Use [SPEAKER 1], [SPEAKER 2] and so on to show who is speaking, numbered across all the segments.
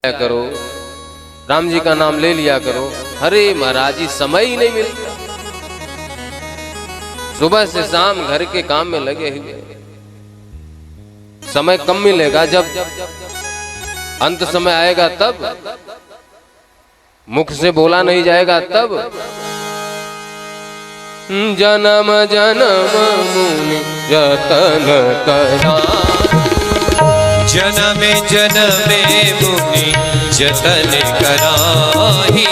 [SPEAKER 1] करो, राम जी का नाम ले लिया करो। अरे महाराज जी समय ही नहीं मिलता, सुबह से शाम घर के काम में लगे हुए, समय कम मिलेगा। जब अंत समय आएगा तब, मुख से बोला नहीं जाएगा तब। जन्म जन्म मुनि जतन करा,
[SPEAKER 2] जन्मे जन्मे मुनि जतन कराही,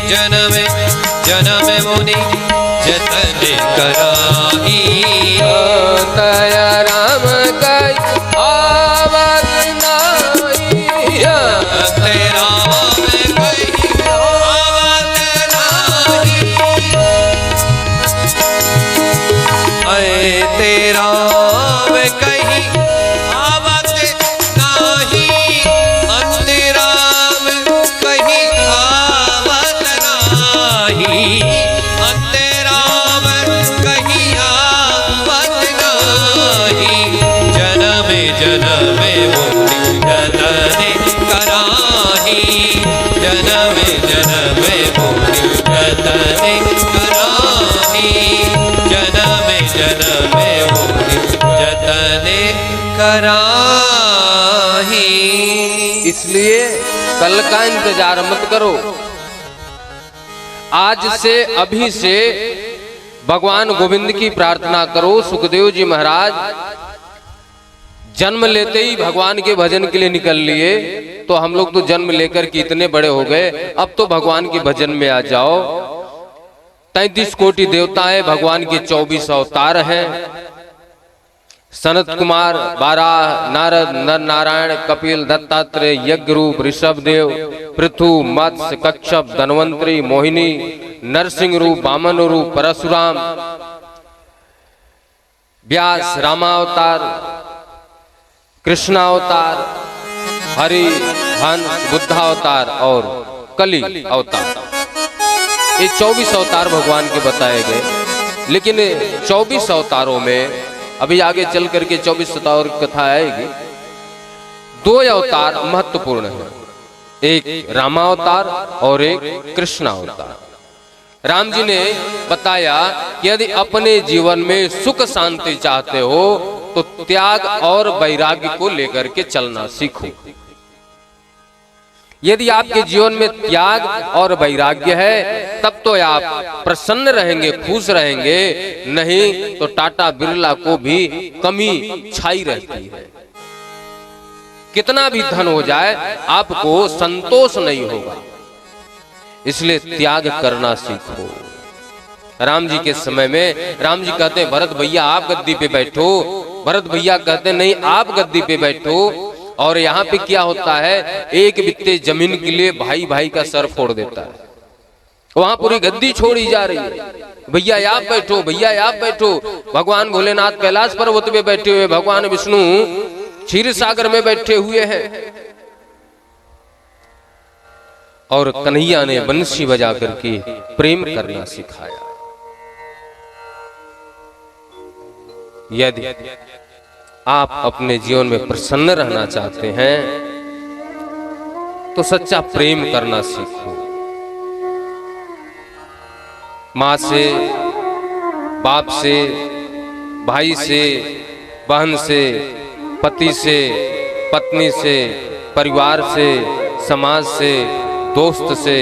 [SPEAKER 2] जन्मे जन्मे मुनि जतन कराही।
[SPEAKER 1] दया राम कई आवत नाही,
[SPEAKER 2] तेरा कहीं आवत नाही, तेरा कहीं आवत नाही, अंतराम कहीं आवत नाही, अंतराम कहीं आवत नाही। जन्मे जन्मे मुनि जतन कराही, जन्मे जन्मे मुनि जतन कराही, जन्मे जन्मे मुनि जतन कराही।
[SPEAKER 1] इसलिए कल का इंतजार मत करो, आज से अभी से भगवान गोविंद की प्रार्थना करो। सुखदेव जी महाराज जन्म लेते ही भगवान के भजन के लिए निकल लिए, तो हम लोग तो जन्म लेकर के इतने बड़े हो गए, अब तो भगवान के भजन में आ जाओ। 33 कोटि देवता है, भगवान के 24 अवतार हैं। सनत कुमार, बाराह, नारद, नर नारायण, कपिल, दत्तात्रेय, यज्ञ रूप, ऋषभ देव, पृथु, मत्स्य, कच्छप, धनवंतरी, मोहिनी, नरसिंह रूप, वामन रूप, परशुराम, व्यास, रामावतार, कृष्णावतार, हरि, हंस, बुद्धावतार और कली अवतार। ये 24 अवतार भगवान के बताए गए। लेकिन 24 अवतारों में अभी आगे चल करके 24 अवतार की कथा आएगी। 2 अवतार महत्वपूर्ण है, एक रामावतार और एक कृष्णावतार। राम जी ने बताया कि यदि अपने जीवन में सुख शांति चाहते हो तो त्याग और वैराग्य को लेकर के चलना सीखो। यदि आपके जीवन में त्याग और वैराग्य है तब तो आप प्रसन्न रहेंगे, खुश रहेंगे, नहीं तो टाटा बिरला को भी कमी छाई रहती है। कितना भी धन हो जाए आपको संतोष नहीं होगा, इसलिए त्याग करना सीखो। राम जी के समय में राम जी कहते हैं भरत भैया आप गद्दी पे बैठो, भरत भैया कहते हैं नहीं आप गद्दी पे बैठो। और यहाँ पे क्या होता है, एक बित्ते जमीन के लिए भाई भाई का सर फोड़ देता है। वहां पूरी गद्दी छोड़ी जा रही है, भैया आप बैठो, भैया आप बैठो। भगवान भोलेनाथ कैलाश पर्वत पे बैठे हुए, भगवान विष्णु क्षीर सागर में बैठे हुए हैं। और कन्हैया ने बंसी बजा करके प्रेम करना सिखाया। यदि आप अपने जीवन में प्रसन्न रहना चाहते हैं तो सच्चा प्रेम करना सीखो। माँ से, बाप से, भाई से, बहन से, पति से, पत्नी से, परिवार से, समाज से, दोस्त से,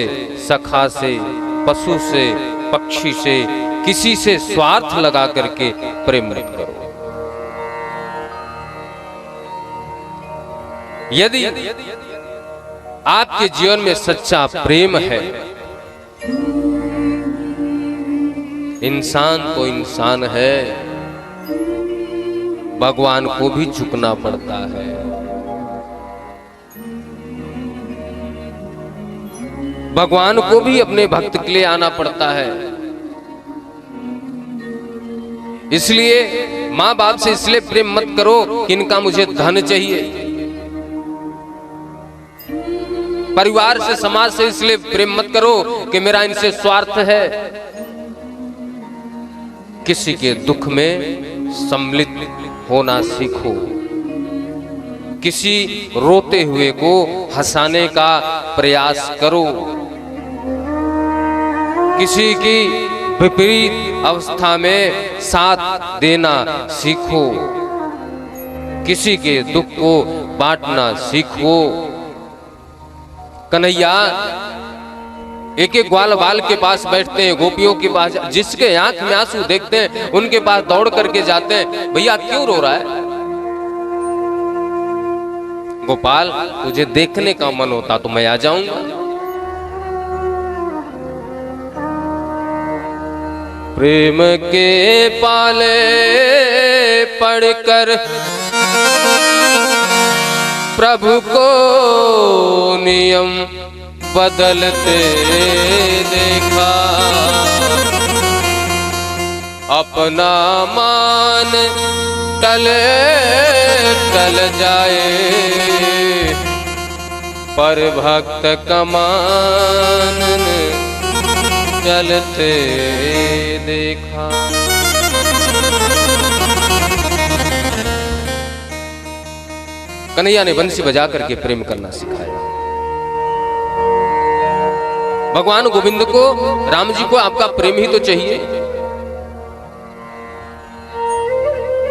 [SPEAKER 1] सखा से, पशु से, पक्षी से, किसी से स्वार्थ लगा करके प्रेम मत करो। यदि आपके जीवन में सच्चा प्रेम है, इंसान तो इंसान है, भगवान को भी झुकना पड़ता है। भगवान को भी अपने भक्त के लिए आना पड़ता है। इसलिए माँ बाप से इसलिए प्रेम मत करो कि इनका मुझे धन चाहिए। परिवार से, समाज से इसलिए प्रेम मत करो कि मेरा इनसे स्वार्थ है। किसी के दुख में सम्मिलित होना सीखो। किसी रोते हुए को हंसाने का प्रयास करो, किसी की विपरीत अवस्था में साथ देना सीखो, किसी के दुख को बांटना सीखो। कन्हैया एक एक ग्वाल बाल के पास बैठते हैं, गोपियों के पास, जिसके आंख में आंसू देखते हैं उनके पास दौड़ करके जाते हैं, भैया क्यों रो रहा है? गोपाल तुझे देखने का मन होता तो मैं आ जाऊंगा। प्रेम के पाले पढ़कर प्रभु को नियम बदलते देखा, अपना मान टले टल जाए, पर भक्त का मान चलते देखा। कन्हैया ने बंसी बजा करके प्रेम करना सिखाया। भगवान गोविंद को, राम जी को आपका प्रेम ही तो चाहिए,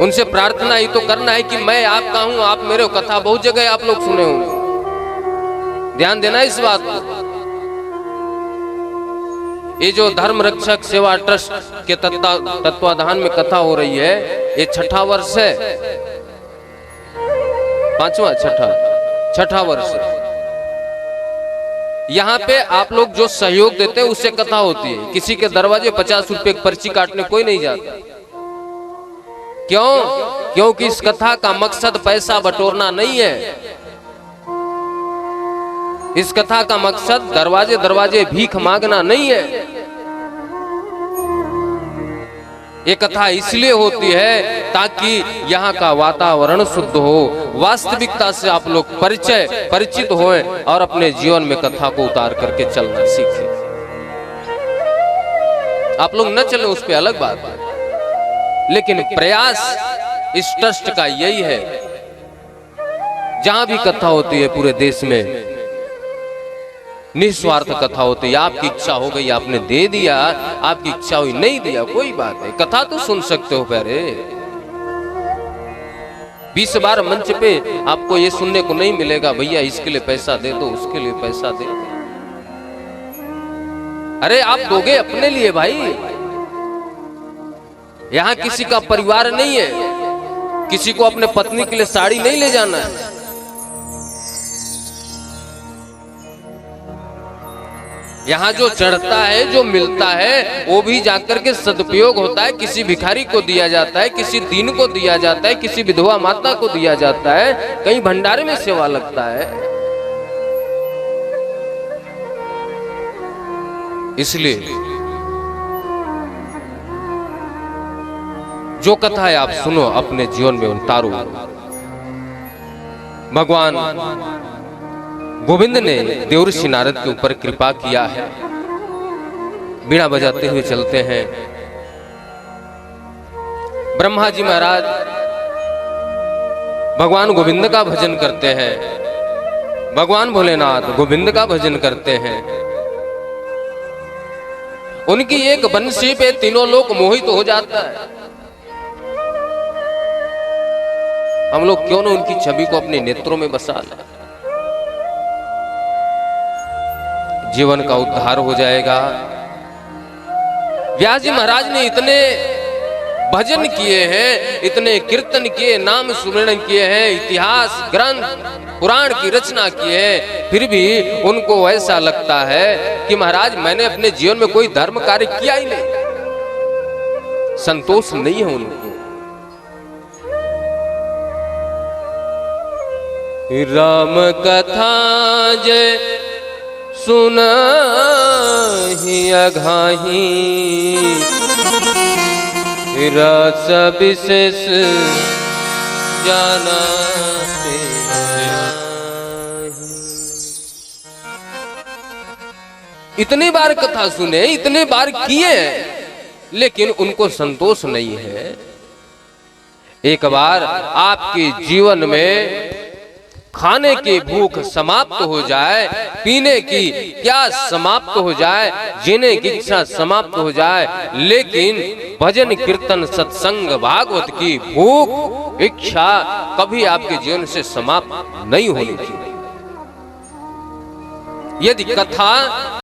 [SPEAKER 1] उनसे प्रार्थना ही तो करना है कि मैं आपका हूं, आप मेरे हो। कथा बहुत जगह आप लोग सुने होंगे, ध्यान देना इस बात को। ये जो धर्म रक्षक सेवा ट्रस्ट के तत्वाधान में कथा हो रही है, ये 6ठा वर्ष है, 5वां 6ठा वर्ष। यहाँ पे आप लोग जो सहयोग देते हैं उससे कथा होती है। किसी के दरवाजे 50 रुपए की पर्ची काटने कोई नहीं जाता। क्यों? क्योंकि इस कथा का मकसद पैसा बटोरना नहीं है। इस कथा का मकसद दरवाजे दरवाजे भीख मांगना नहीं है। ये कथा इसलिए होती है ताकि यहाँ का वातावरण शुद्ध हो, वास्तविकता से आप लोग परिचित होएं और अपने जीवन में कथा को उतार करके चलना सीखें। आप लोग न चले उस पे अलग बात है, लेकिन प्रयास इस ट्रस्ट का यही है। जहां भी कथा होती है पूरे देश में निस्वार्थ कथा होती है। आपकी इच्छा हो गई, आपने दे दिया, आपकी इच्छा हुई नहीं दिया, कोई बात नहीं, कथा तो सुन सकते हो। पहले 20 बार मंच पे आपको ये सुनने को नहीं मिलेगा, भैया इसके लिए पैसा दे दो, उसके लिए पैसा दे दो। अरे आप दोगे अपने लिए भाई, यहां किसी का परिवार नहीं है, किसी को अपने पत्नी के लिए साड़ी नहीं ले जाना है। यहाँ जो चढ़ता है, जो मिलता है, वो भी जाकर के सदुपयोग होता है। किसी भिखारी को दिया जाता है, किसी दीन को दिया जाता है, किसी विधवा माता को दिया जाता है, कहीं भंडारे में सेवा लगता है। इसलिए जो कथा है आप सुनो, अपने जीवन में उतारो। भगवान गोविंद ने देवर्षि नारद के ऊपर कृपा किया है। बीड़ा बजाते हुए चलते हैं। ब्रह्मा जी महाराज भगवान गोविंद का भजन करते हैं, भगवान भोलेनाथ गोविंद का भजन करते हैं। उनकी एक बंसी पे तीनों लोग मोहित हो जाता है। हम लोग क्यों ना उनकी छवि को अपने नेत्रों में बसा लें, जीवन का उद्धार हो जाएगा। व्यास जी महाराज ने इतने भजन किए हैं, इतने कीर्तन किए, नाम सुमरण किए हैं, इतिहास ग्रंथ पुराण की रचना की है, फिर भी उनको ऐसा लगता है कि महाराज मैंने अपने जीवन में कोई धर्म कार्य किया ही नहीं। संतोष नहीं है उनको। राम कथा जय सुनाहि अघाही, रस विशेष जाना इतनी बार कथा सुने, इतने बार किए, लेकिन उनको संतोष नहीं है। एक बार आपके जीवन में खाने की भूख समाप्त हो जाए, पीने की प्यास समाप्त हो जाए, जीने की इच्छा समाप्त हो जाए, लेकिन भजन कीर्तन सत्संग भागवत की भूख इच्छा कभी आपके जीवन से समाप्त नहीं होनी चाहिए। यदि कथा